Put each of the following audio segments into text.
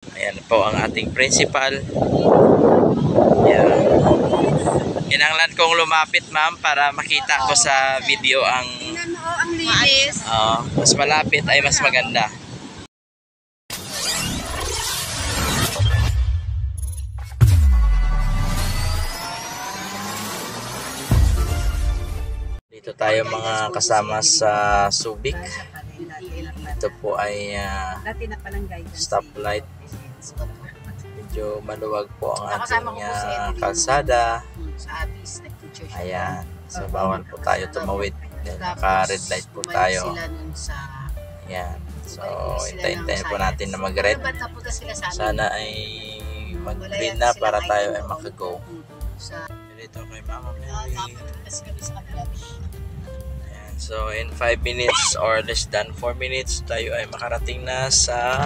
Ayan po ang ating principal. Ayan. Kinanglan kong lumapit, ma'am, para makita ko sa video ang ang linis. mas malapit ay mas maganda. Dito tayo mga kasama sa Subic. Ito po ay stoplight. Medyo maluwag po ang ating kalsada. Ayan. So bawal po tayo tumawid. Naka-red light po tayo. Ayan. So hintayin po natin na mag-red. Sana ay mag-green na para tayo ay maka-go. Dito kay Mama Mary. Ayan. So in 5 minutes or less than 4 minutes tayo ay makarating na sa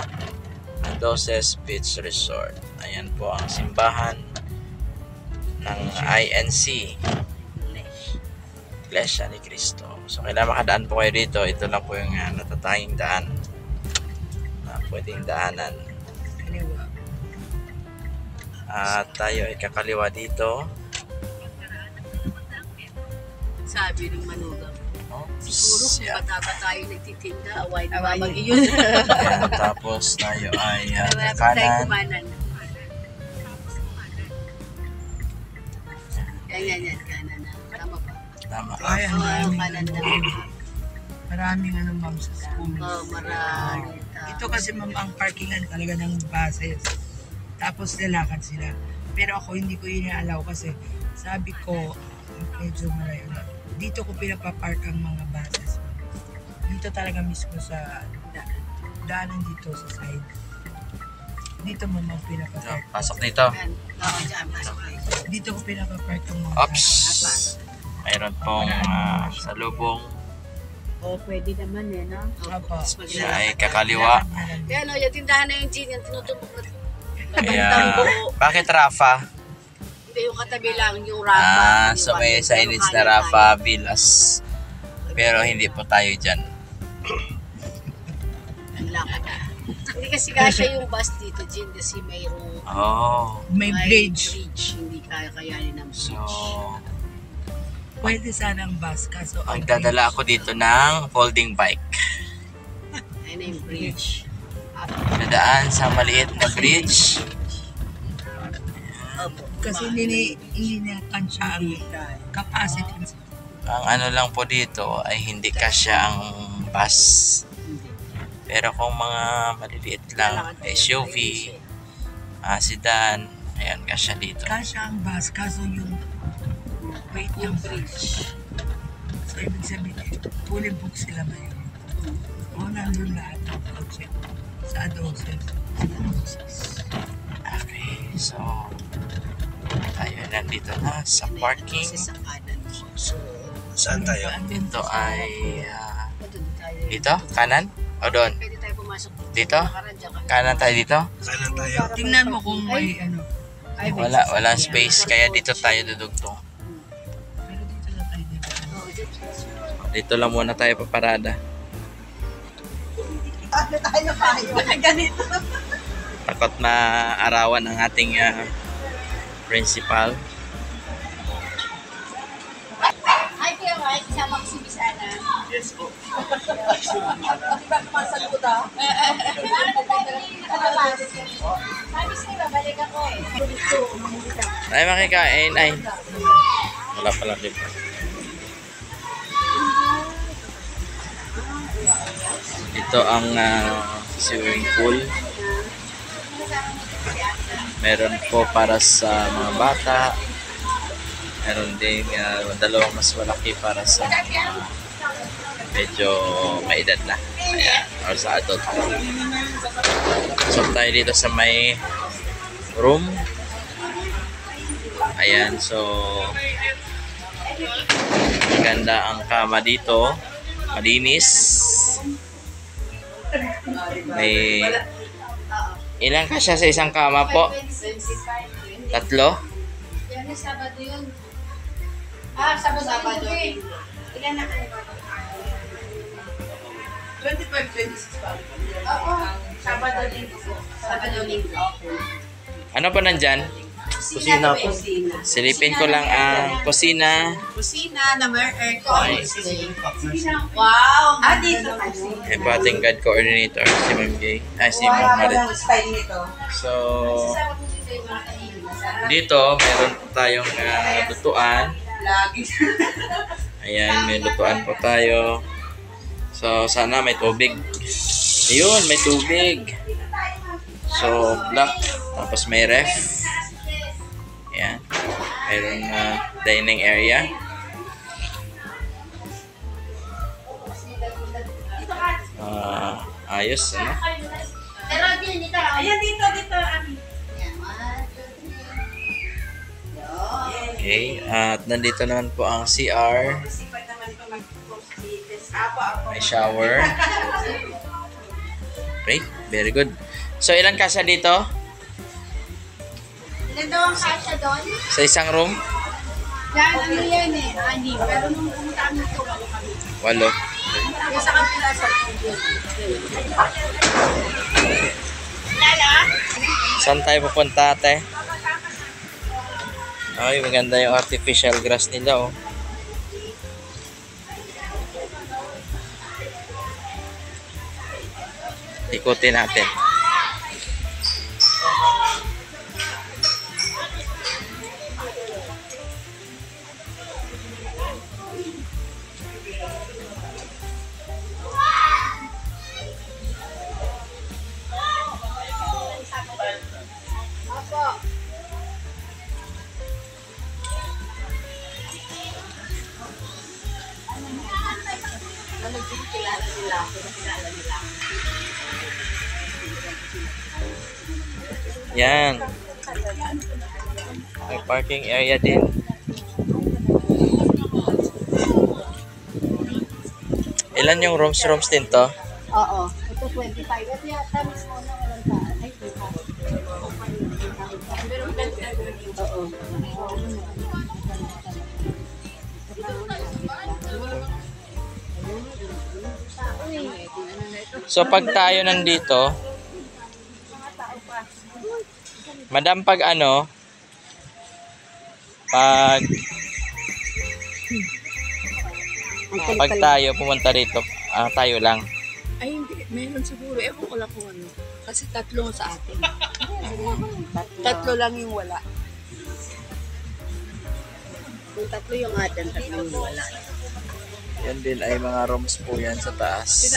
Doses Beach Resort. Ayan po ang simbahan ng INC, Iglesia ni Cristo. So kailangan makadaan po kayo dito. Ito lang po yung natatanging daan na pwedeng daanan. At tayo ay kakaliwa dito. Sabi ng manugang. Siguro kung bata tayo nagtitinda, away na mamang iyon. Ayan, tapos tayo ay kanan. Yan, kanan na. Tama ba? Tama. Ay, Kanan na. maraming ma'am sa school. Marami. Ito kasi ma'am ang parkingan talaga ng buses. Tapos lalakad sila. Pero ako hindi ko inaalaw kasi sabi ko medyo malayo na. Dito ko pinapapark ang mga buses. Dito talaga mismo sa daanan dito sa side. Dito mo ma'am pinapapark. Pasok dito. Oo, dyan. Dito ko pinapapark ang mga Oops. Mayroon pong salubong. O, pwede naman no? Opo. Siya ay kakaliwa. Kaya yung tindahan na yung gin, yung tinutubok na. Kaya, bakit Rafa? Hindi, yung katabi lang, yung Rafa. So may signage na Rafa Villas. Pero hindi po tayo dyan. Hindi kasi kasya yung bus dito, Jin, kasi mayroong May bridge. Hindi kaya-kayanin ng bridge. So, Pwede sana ang bus kaso ang magdadala ako dito ng folding bike. Ayun na yung bridge. Dadaan sa maliit na bridge. kasi hindi niya kansya ang capacity. Ang ano lang po dito ay hindi kasya ang bus. Pero kung mga maliliit lang, SUV, sedan, ayan, kasya dito. Kasya ang bus kaso yung weight ng bridge. So ibig sabihin, fully book sila ngayon. O nandun lahat ng project sa Doses. Okay, so tayo nandito na sa parking. So, saan tayo? Dito ay dito? Kanan? O doon? Pwede tayo pumasok Dito? Kanan tayo dito? Kanan tayo. Tingnan mo kung may ano. Wala space, kaya dito tayo dudugtong. Pero dito na tayo dito. Dito lang muna tayo paparada. Ganito. Takot na arawan ang ating principal. Hi, Kuya Mike. Kasama ko si Miss Ana. Yes po. Di ba kumasagot ah? Sabi sa'yo, babalik ako eh. Ay, makikain. Ay. Wala pala dito. Ito ang swimming pool. Meron po para sa mga bata. Meron din dalawang mas malaki para sa mga medyo may edad na. Ayan, or sa adult. So tayo dito sa may room. Ayan, so maganda ang kama dito. Malinis. May ilan ka siya sa isang kama po? 3? Yan na Sabado yun. Sabado yun. Ilan na kayo? 25, 26 pa. Oo. Sabado linggo. Ano pa nandyan? Kusina po. Silipin ko lang ang kusina. Kusina na may aircon. Nice. Wow! Dito. May po ating guide coordinator, si Ma'am Gay. Si Ma'am Marit. style nito. So, dito, meron po tayong lutuan. Lagi. Ayan, may lutuan po tayo. So, sana may tubig. Ayun, may tubig. So, black. Tapos may ref. Ayan. Mayroon dining area. Ayos, ano? Ayan, dito. Okay, at nandito naman po ang CR. May shower. Okay, very good. So, ilan kasya dito? Ilan daw ang kasya doon? Sa isang room? Yan, ano yan eh, 6. Pero nung pumunta kami ito, 8 kami. 8. Yung sa kapila sa Lala? Saan tayo pupunta, ate? Ay, maganda yung artificial grass nila, oh. Ikutin natin. Yan. May parking area din. Ilan yung rooms din to? Oo. Ito 25. Ito yata mismo na walang taan. Ay, dito. Pero oo. So pag tayo nandito, madam, pag tayo pumunta rito, tayo lang. Ay, hindi. Meron siguro. Ewan ko lang kung ano. Kasi 3 sa atin. 3 lang yung wala. Yung 3 yung atin, 3 yung wala. Yan din ay mga rooms po yan sa taas.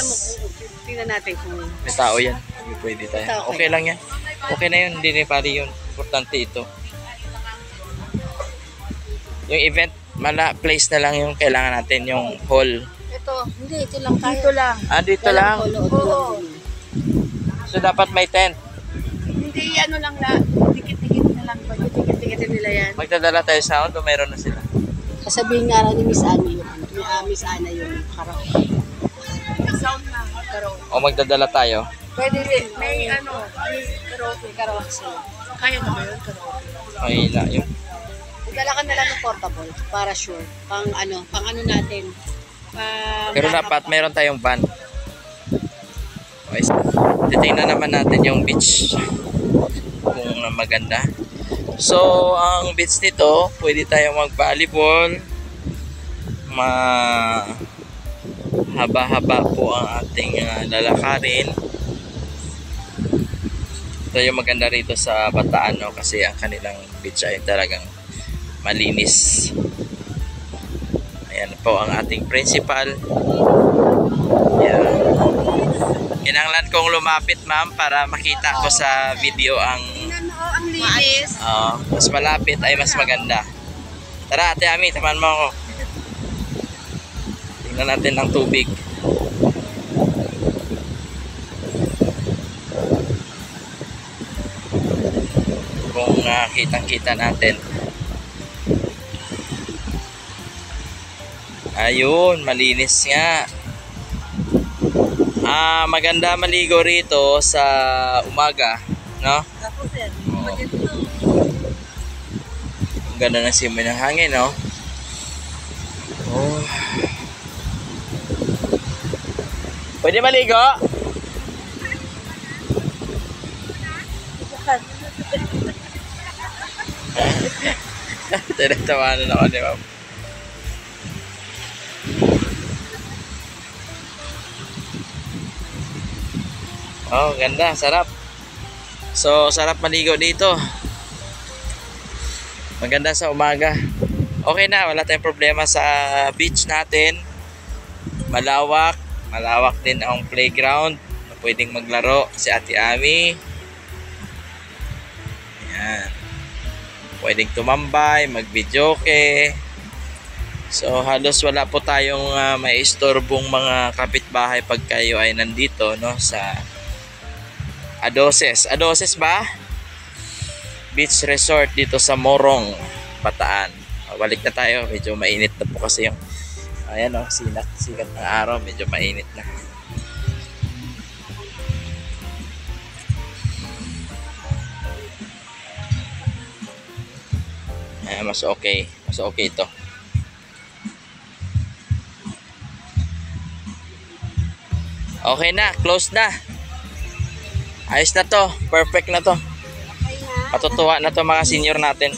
Tingnan natin kung May tao yan. Hindi pwede tayo. Okay lang yan. Okay na yun. Hindi na pari yun. Importante ito. Yung event, place na lang yung kailangan natin. Yung hall. ito, hindi, ito lang tayo. Dito lang. Dito lang. Oo. So dapat may tent. Hindi, ano lang na. Dikit-dikit na lang. Dikit-dikit nila yan. Magdadala tayo sound o mayroon na sila? Sasabihin nga rin ni Miss Ana yung Miss Ana yung karaoke. Sound na. Karaoke. O magdadala tayo? Pwede rin. May karaoke. Karaoke sila. Kaya na ba yun? Karaoke. Okay na yun. Magdala ka na lang ng portable para sure. Pang ano natin. Pero dapat meron tayong van. Okay. Titingnan naman natin yung beach. Kung maganda. So, ang beach nito, pwede tayong mag-volleyball. Haba-haba po ang ating lalakarin. Ito yung maganda rito sa Bataan, no? Kasi ang kanilang beach ay talagang malinis. Ayan po ang ating principal. Ayan. Kinanglan kong lumapit, ma'am, para makita ko sa video ang Ang linis. mas malapit ay mas maganda. Tara, Ate Ami, taman mo ako. Tingnan natin ang tubig. Kung kitang-kita natin. Ayun, malinis nga. Maganda maligo rito sa umaga, no? Ang ganda ng simoy ng hangin, no? Oh. Pwede maligo? Hawakan. Tinatawanan ako ni Ma'am. Oh, ganda, sarap. So, sarap maligo dito. Maganda sa umaga. Okay na, wala tayong problema sa beach natin. Malawak din ang playground. Pwedeng maglaro si Ate Ami. Ayan. Pwedeng tumambay, mag-videoke. So halos wala po tayong maistorbong mga kapitbahay pag kayo ay nandito, no, sa Adoses. Adoses ba? Beach Resort dito sa Morong, Bataan. Balik na tayo, medyo mainit na po kasi yung ayan, no, sikat ng araw, medyo mainit na. Mas okay ito. Okay na, close na. Ayos na to, perfect na to. Patutuwa na to mga senior natin.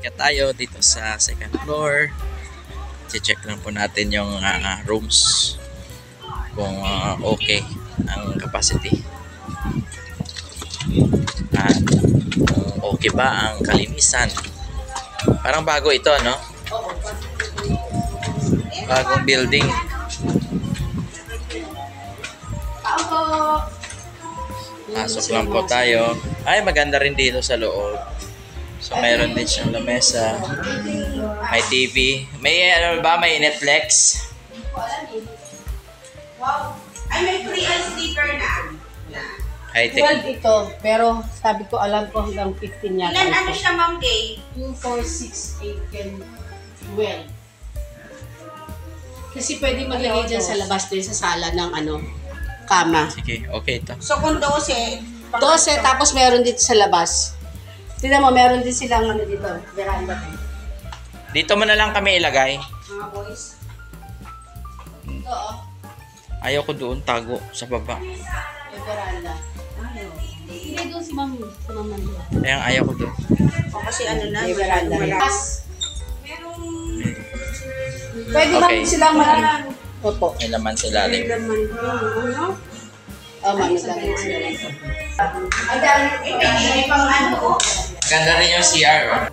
Kaya tayo dito sa second floor. I-check lang po natin yung rooms kung okay ang capacity at kung okay ba ang kalinisan. Parang bago ito, no? Bagong building. Pasok lang po tayo. Ay, maganda rin dito sa loob. So, mayroon din siyang lamesa. May TV. May ano ba? May Netflix. Wow. Ay, may free sleeper na. High-tech. 12 ito, pero sabi ko alam ko hanggang 15 yata. Ilan ano siya, Ma'am Day? 2, 4, 6, 8, 10, 12. Kasi pwede maglagay dyan sa labas din sa sala ng kama. Sige, okay ito. So, kung 12, 12, tapos meron dito sa labas. Tignan mo, meron din silang dito, veranda. Dito mo na lang kami ilagay. Mga boys. Ito, oh. Ayaw ko doon, tago sa baba. May veranda. Hindi doon si Ma'am. Si Ma'am nandun. Kaya ayaw ko doon. o kasi ano na, May veranda. malakas. Pwede Okay. ba silang malang? Opo. May laman sa ilalim. Oh, mami, sabi sila. May pang ano, oh. Ganda rin yung CR. Oh.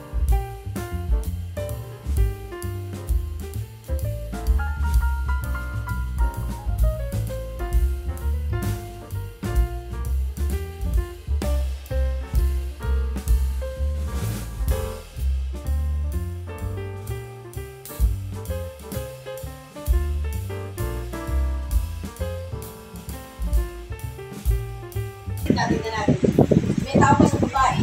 May tao pa sa babae.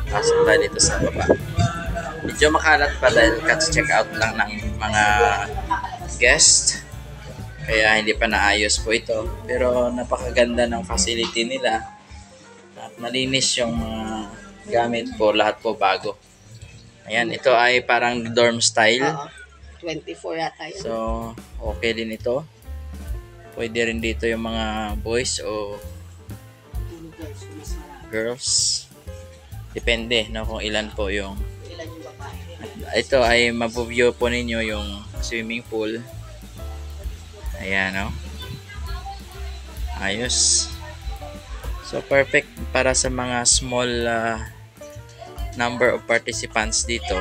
Pasok tayo dito sa baba. Medyo makalat pa dahil check out lang ng mga guest. Kaya hindi pa naayos po ito. Pero napakaganda ng facility nila. At malinis yung mga gamit po. Lahat po bago. Ayan, ito ay parang dorm style. Oo. 24 yata yun. So, okay din ito. Pwede rin dito yung mga boys o girls. Depende no, kung ilan po yung Ilan yung babae. ito ay mabu-view po ninyo yung swimming pool. Ayan, no? Ayos. So, perfect para sa mga small number of participants dito.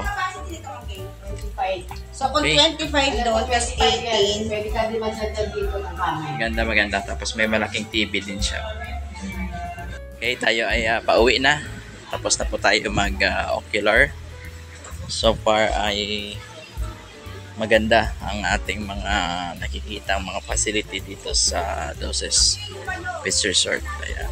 So kung Okay. 25 doon, plus 18. Pwede ka din magdadal dito ng kami. Maganda. Tapos may malaking TV din siya. Okay, tayo ay pauwi na. Tapos na po tayo mag-ocular. So far ay maganda ang ating mga nakikita mga facility dito sa Doses Beach Resort. Kaya